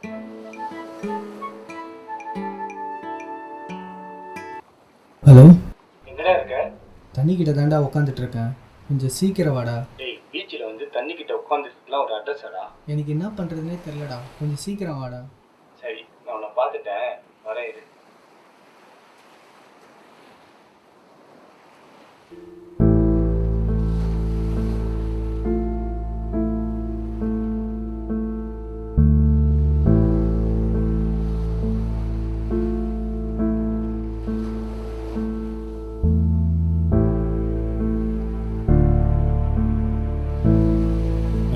Hello, எங்கடா இருக்க? தண்ணி கிட்ட தாண்டா உட்காந்துட்டு இருக்கேன். கொஞ்சம் சீக்கிரம் வாடா. டேய், பீச்சில் வந்து தண்ணி கிட்ட உட்காந்துருக்கலாம் ஒரு அட்ரஸாடா? எனக்கு என்ன பண்ணுறதுனே தெரிலடா. கொஞ்சம் சீக்கிரம் வாடா. சரி, நான் உன்னை பார்த்துட்டேன், வரேன் இரு.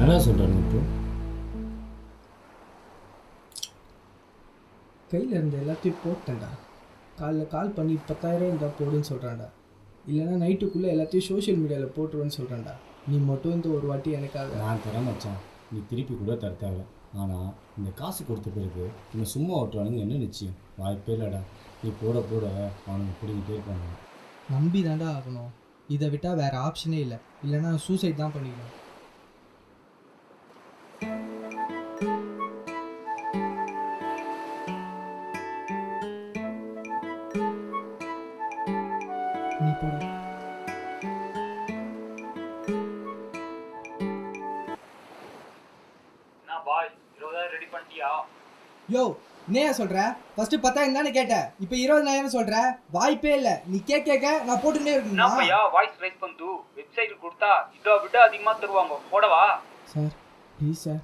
என்ன சொல்கிறேன் இப்போ? கையில் இருந்த எல்லாத்தையும் போட்டேன்டா. காலைல கால் பண்ணி 10,000 இருந்தால் போடுன்னு சொல்கிறான்டா. இல்லைனா நைட்டுக்குள்ளே எல்லாத்தையும் சோஷியல் மீடியாவில் போட்டுருவேன்னு சொல்கிறான்டா. நீ மட்டும் இந்த ஒரு வாட்டி எனக்காக. நான் தரேன் மச்சான், நீ திருப்பி கூட தர தேவை. ஆனால் இந்த காசு கொடுத்த பிறகு நீ சும்மா ஓட்டுவானுங்க என்ன நிச்சயம்? வாய்ப்பே இல்லைடா. நீ போட போட அவனுக்கு பிடிக்கிட்டே இருப்பாங்க. நம்பி தாண்டா ஆகணும். இதை விட்டால் வேறு ஆப்ஷனே இல்லை. இல்லைனா சூசைட் தான் பண்ணிக்கலாம். நீ போட. என்ன பாய், 20,000 ரெடி பண்ணிட்டியா? யோ, என்னையா சொல்கிற? ஃபஸ்ட்டு 10,000 தானே கேட்டேன், இப்போ 20,000 சொல்கிற? வாய்ப்பே இல்லை. நீ கேட்க நான் போட்டுக்கிட்டே என்ன இருக்கணும். பையா வாய்ஸ் ரைஸ் பண்ணு. வெப்சைட் கொடுத்தா இதை விட அதிகமாக தருவாங்க, போடவா? சார் ப்ளீஸ் சார்,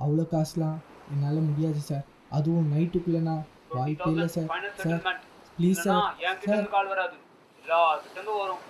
அவ்வளோ காசுலாம் என்னால் முடியாது சார். அதுவும் நைட்டுக்குள்ளேண்ணா வாய்ப்பே இல்லை sir. Final sir settlement. Please sir. என்கிட்ட சார் இருந்து கால் வராது, எல்லா கிட்ட இருந்து வரும்.